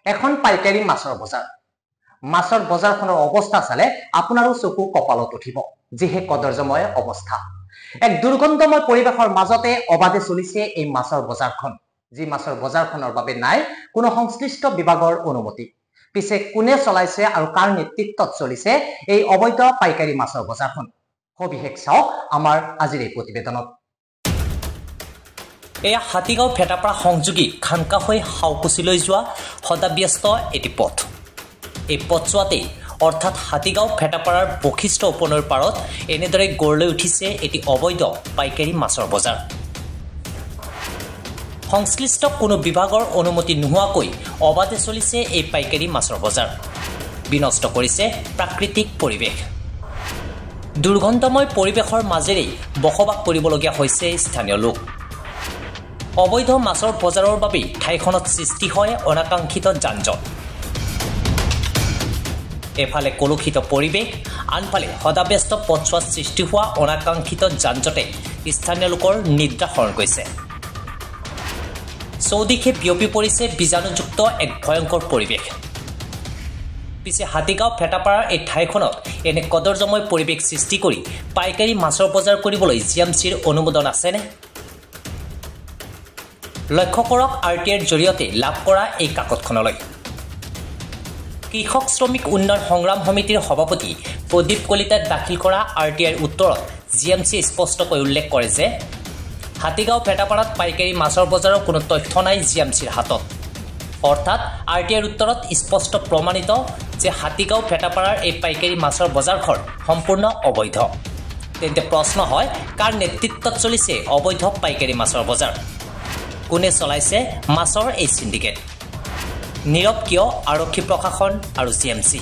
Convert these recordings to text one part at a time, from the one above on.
এখন পাইকাৰী মাছৰ বজাৰ। মাছৰ বজাৰখনৰ অৱস্থা চালে আপোনাৰো চকু কপালত উঠিব, যিহে কদৰ্যময় অৱস্থা। এক দুৰ্গন্ধময় পৰিৱেশৰ মাজতে অবাধে চলিছে এই মাছৰ বজাৰখন, যি মাছৰ বজাৰখনৰ বাবে নাই কোনো সংশ্লিষ্ট বিভাগৰ অনুমতি। পিছে কোনে চলাইছে আৰু কাৰ নেতৃত্বত চলিছে এই অবৈধ পাইকাৰী মাছৰ বজাৰখন, সবিশেষ চাওক আমাৰ আজিৰ এই প্ৰতিবেদনত। এয়া হাতীগাঁও ভেটাপাৰা সংযোগী খানকা হৈ হাউকুচিলৈ যোৱা সদাব্যস্ত এটি পথ। এই পথছোৱাতেই অৰ্থাৎ হাতীগাঁও ভেটাপাৰাৰ বশিষ্ঠ উপনৈৰ পাৰত এনেদৰে গঢ় লৈ উঠিছে এটি অবৈধ পাইকাৰী মাছৰ বজাৰ। সংশ্লিষ্ট কোনো বিভাগৰ অনুমতি নোহোৱাকৈ অবাধে চলিছে এই পাইকাৰী মাছৰ বজাৰ। বিনষ্ট কৰিছে প্ৰাকৃতিক পৰিৱেশ। দুৰ্গন্ধময় পৰিৱেশৰ মাজেৰেই বসবাস কৰিবলগীয়া হৈছে স্থানীয় লোক। অবৈধ মাছৰ বজাৰৰ বাবেই ঠাইখনত সৃষ্টি হয় অনাকাংক্ষিত যান-জঁট। এফালে কলুষিত পৰিৱেশ, আনফালে সদাব্যস্ত পথছোৱাত সৃষ্টি হোৱা অনাকাংক্ষিত যান-জঁটে স্থানীয় লোকৰ নিদ্ৰা হৰণ কৰিছে। চৌদিশে বিয়পি পৰিছে বীজাণুযুক্ত এক ভয়ংকৰ পৰিৱেশ। পিছে হাতীগাঁও ভেটাপাৰাৰ এই ঠাইখনত এনে কদৰ্যময় পৰিৱেশ সৃষ্টি কৰি পাইকাৰী মাছৰ বজাৰ কৰিবলৈ জিএমচিৰ অনুমোদন আছেনে? লক্ষ্য কৰক RTIৰ জৰিয়তে লাভ কৰা এই কাকতখনলৈ। কৃষক শ্ৰমিক উন্নয়ন সংগ্ৰাম সমিতিৰ সভাপতি প্ৰদীপ কলিতাই দাখিল কৰা RTIৰ উত্তৰত জিএমচিয়ে স্পষ্টকৈ উল্লেখ কৰে যে হাতীগাঁও ভেটাপাৰাত পাইকাৰী মাছৰ বজাৰৰ কোনো তথ্য নাই জিএমচিৰ হাতত। অৰ্থাৎ RTIৰ উত্তৰত স্পষ্ট প্ৰমাণিত যে হাতীগাঁও ভেটাপাৰাৰ এই পাইকাৰী মাছৰ বজাৰখন সম্পূৰ্ণ অবৈধ। তেন্তে প্ৰশ্ন হয়, কাৰ নেতৃত্বত চলিছে অবৈধ পাইকাৰী মাছৰ বজাৰ? কোনে চলাইছে মাছৰ এই সিন্ডিকেট? নীৰৱ কিয় আৰক্ষী প্ৰশাসন আৰু জিএমচি?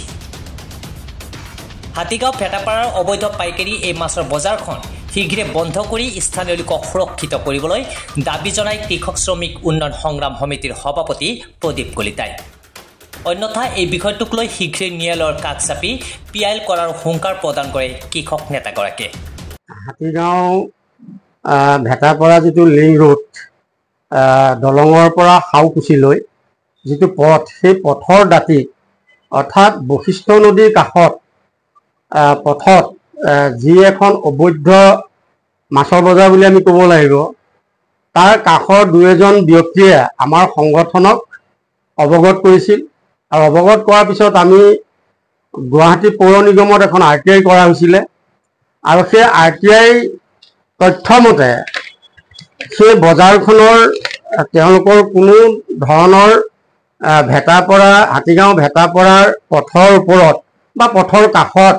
হাতীগাঁও ভেটাপাৰাৰ অবৈধ পাইকাৰী এই মাছৰ বজাৰখন শীঘ্ৰে বন্ধ কৰি স্থানীয় লোকক সুৰক্ষিত কৰিবলৈ দাবী জনাই কৃষক শ্ৰমিক উন্নয়ন সংগ্ৰাম সমিতিৰ সভাপতি প্ৰদীপ কলিতাই। অন্যথা এই বিষয়টোক লৈ শীঘ্ৰেই ন্যায়ালয়ৰ কাষ চাপি পিয়াইল কৰাৰ হুংকাৰ প্ৰদান কৰে কৃষক নেতাগৰাকীয়ে। হাতীগাঁও ভেটাপাৰা যিটো লিং ৰোড, দলঙৰ পৰা হাউকুচিলৈ যিটো পথ, সেই পথৰ দাঁতিত অৰ্থাৎ বশিষ্ঠ নদীৰ কাষত পথত যি এখন অবৈধ মাছৰ বজাৰ বুলি আমি ক'ব লাগিব, তাৰ কাষৰ দুই এজন ব্যক্তিয়ে আমাৰ সংগঠনক অৱগত কৰিছিল। আৰু অৱগত কৰাৰ পিছত আমি গুৱাহাটী পৌৰ নিগমত এখন RTI কৰা হৈছিলে। আৰু সেই RTI তথ্যমতে সেই বজাৰখনৰ তেওঁলোকৰ কোনো ধৰণৰ ভেটাপাৰা হাতীগাঁও ভেটাপাৰাৰ পথৰ ওপৰত বা পথৰ কাষত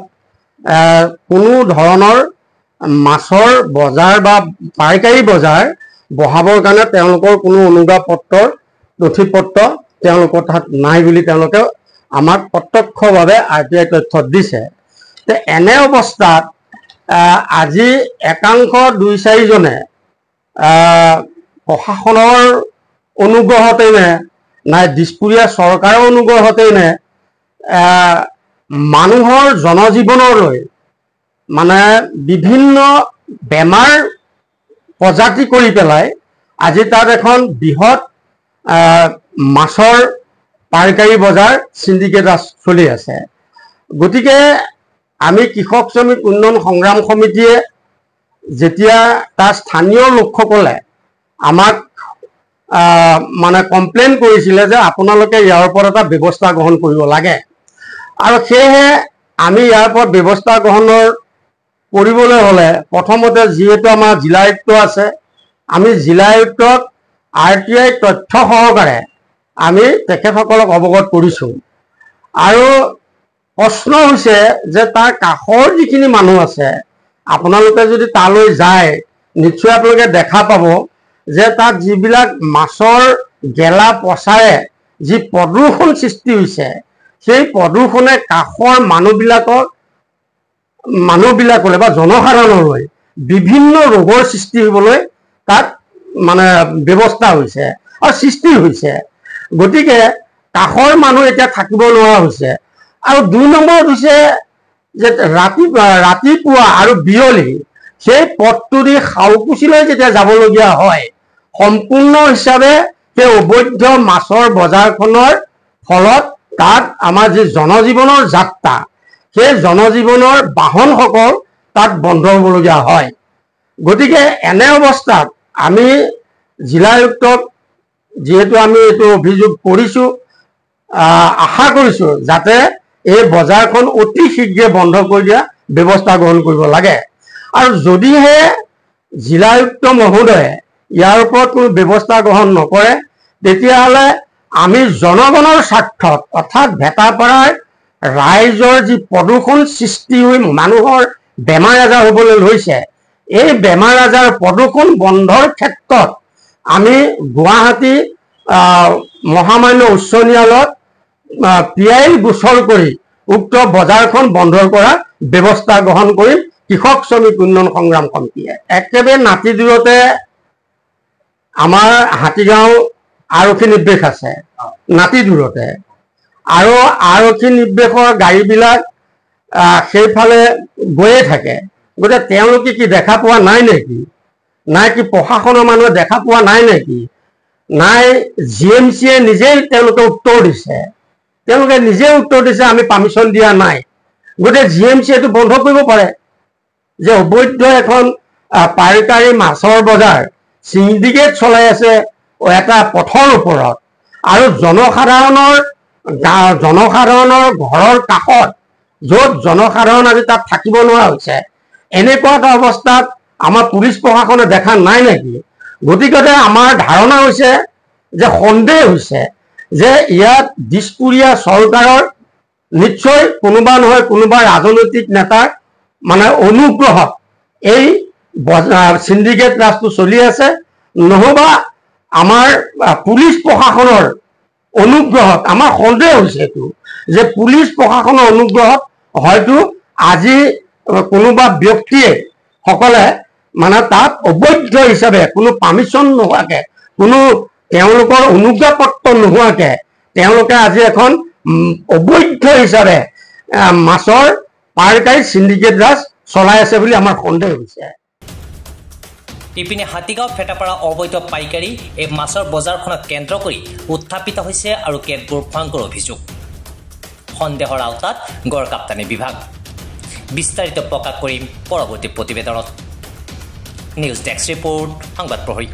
কোনো ধৰণৰ মাছৰ বজাৰ বা পাইকাৰী বজাৰ বহাবৰ কাৰণে তেওঁলোকৰ কোনো অনুজ্ঞাপত্ৰ নথি পত্ৰ তেওঁলোকৰ তাত নাই বুলি তেওঁলোকে আমাক প্ৰত্যক্ষভাৱে RTI তথ্য দিছে। এনে অৱস্থাত আজি একাংশ 2-4জনে প্ৰশাসনৰ অনুগ্ৰহতেই নাই দিছপুৰীয়া চৰকাৰৰ অনুগ্ৰহতেই মানুহৰ জনজীৱনলৈ মানে বিভিন্ন বেমাৰ প্ৰজাতি কৰি পেলাই আজি তাত এখন বৃহৎ মাছৰ পাইকাৰী বজাৰ সিন্ডিকেট চলি আছে। গতিকে আমি কৃষক শ্ৰমিক উন্নয়ন সংগ্ৰাম সমিতিয়ে যেতিয়া তাৰ স্থানীয় লোকসকলে আমাক মানে কমপ্লেইন কৰিছিলে যে আপোনালোকে ইয়াৰ ওপৰত এটা ব্যৱস্থা গ্ৰহণ কৰিব লাগে, আৰু সেয়েহে আমি ইয়াৰ ওপৰত ব্যৱস্থা গ্ৰহণৰ কৰিবলৈ হ'লে প্ৰথমতে যিহেতু আমাৰ জিলা আয়ুক্ত আছে, আমি জিলা আয়ুক্তক RTI তথ্য সহকাৰে আমি তেখেতসকলক অৱগত কৰিছোঁ। আৰু প্ৰশ্ন হৈছে যে তাৰ কাষৰ যিখিনি মানুহ আছে, আপোনালোকে যদি তালৈ যায় নিশ্চয় আপোনালোকে দেখা পাব যে তাত যিবিলাক মাছৰ গেলা পচাৰে যি প্ৰদূষণ সৃষ্টি হৈছে, সেই প্ৰদূষণে কাষৰ মানুহবিলাকলৈ বা জনসাধাৰণলৈ বিভিন্ন ৰোগৰ সৃষ্টি হ'বলৈ তাত মানে ব্যৱস্থা হৈছে আৰু সৃষ্টি হৈছে। গতিকে কাষৰ মানুহ এতিয়া থাকিব নোৱাৰা হৈছে। আৰু 2 নম্বৰত হৈছে যে ৰাতিপুৱা আৰু বিয়লি সেই পথটো দি হাউকুচিলৈ যেতিয়া যাবলগীয়া হয়, সম্পূৰ্ণ হিচাপে সেই অবৈধ মাছৰ বজাৰখনৰ ফলত তাত আমাৰ যি জনজীৱনৰ যাত্ৰা সেই জনজীৱনৰ বাহনসকল তাত বন্ধ হ'বলগীয়া হয়। গতিকে এনে অৱস্থাত আমি জিলায়ুক্তক যিহেতু আমি এইটো অভিযোগ কৰিছোঁ, আশা কৰিছোঁ যাতে এই বজাৰখন অতি শীঘ্ৰে বন্ধ কৰি দিয়া ব্যৱস্থা গ্ৰহণ কৰিব লাগে। আৰু যদিহে জিলায়ুক্ত মহোদয়ে ইয়াৰ ওপৰত কোনো ব্যৱস্থা গ্ৰহণ নকৰে তেতিয়াহ'লে আমি জনগণৰ স্বাৰ্থত অৰ্থাৎ ভেটাপাৰাৰ ৰাইজৰ যি প্ৰদূষণ সৃষ্টি হৈ মানুহৰ বেমাৰ আজাৰ হ'বলৈ লৈছে, এই বেমাৰ আজাৰ প্ৰদূষণ বন্ধৰ ক্ষেত্ৰত আমি গুৱাহাটী মহামান্য উচ্চ ন্যায়ালয়ত PIL গোচৰ কৰি উক্ত বজাৰখন বন্ধ কৰাৰ ব্যৱস্থা গ্ৰহণ কৰিম কৃষক শ্ৰমিক উন্নয়ন সংগ্ৰাম সমিতিয়ে। একেবাৰে নাতি দূৰতে আমাৰ হাতীগাঁও আৰক্ষী নিৰ্দেশ আছে, নাতি দূৰতে, আৰু আৰক্ষী নিৰ্দেশৰ গাড়ীবিলাক সেইফালে গৈয়ে থাকে। গতিকে তেওঁলোকে কি দেখা পোৱা নাই নেকি? নাই কি প্ৰশাসনৰ মানুহে দেখা পোৱা নাই নেকি? নাই GMCয়ে নিজেই তেওঁলোকে উত্তৰ দিছে, তেওঁলোকে নিজে উত্তৰ দিছে আমি পাৰ্মিশ্যন দিয়া নাই। গতিকে GMCয়ে এইটো বন্ধ কৰিব পাৰে যে অবৈধ এখন পাইকাৰী মাছৰ বজাৰ সিন্ডিকেট চলাই আছে এটা পথৰ ওপৰত, আৰু জনসাধাৰণৰ ঘৰৰ কাষত য'ত জনসাধাৰণ আজি তাত থাকিব নোৱাৰা হৈছে, এনেকুৱা এটা অৱস্থাত আমাৰ পুলিচ প্ৰশাসনে দেখা নাই নেকি? গতিকে আমাৰ ধাৰণা হৈছে যে সন্দেহ হৈছে যে ইয়াত দিছপুৰীয়া চৰকাৰৰ নিশ্চয় কোনোবা নহয় কোনোবা ৰাজনৈতিক নেতাৰ মানে অনুগ্ৰহত এই সিন্ডিকেট ৰাজটো চলি আছে, নহবা আমাৰ পুলিচ প্ৰশাসনৰ অনুগ্ৰহত। আমাৰ সন্দেহ হৈছে এইটো যে পুলিচ প্ৰশাসনৰ অনুগ্ৰহত হয়তো আজি কোনোবা ব্যক্তিয়ে সকলে মানে তাত অবৈধ হিচাপে কোনো পাৰ্মিশ্যন নোহোৱাকে, কোনো তেওঁলোকৰ অনুজ্ঞা পত্ৰ নোহোৱাকে তেওঁলোকে আজি এখন অবৈধ হিচাপে মাছৰ পাইকাৰী সিন্ডিকেট ৰাজ চলাই আছে বুলি আমাৰ সন্দেহ হৈছে। ইপিনে হাতীগাঁও ফেটাপাৰা অবৈধ পাইকাৰী এই মাছৰ বজাৰখনক কেন্দ্ৰ কৰি উত্থাপিত হৈছে আৰু কেতবোৰ ভয়ংকৰ অভিযোগ। সন্দেহৰ আওতাত গড়কাপ্তানি বিভাগ। বিস্তাৰিত প্ৰকাশ কৰিম পৰৱৰ্তী প্ৰতিবেদনত। নিউজ ডেস্ক ৰিপোৰ্ট, সংবাদ প্ৰহৰী।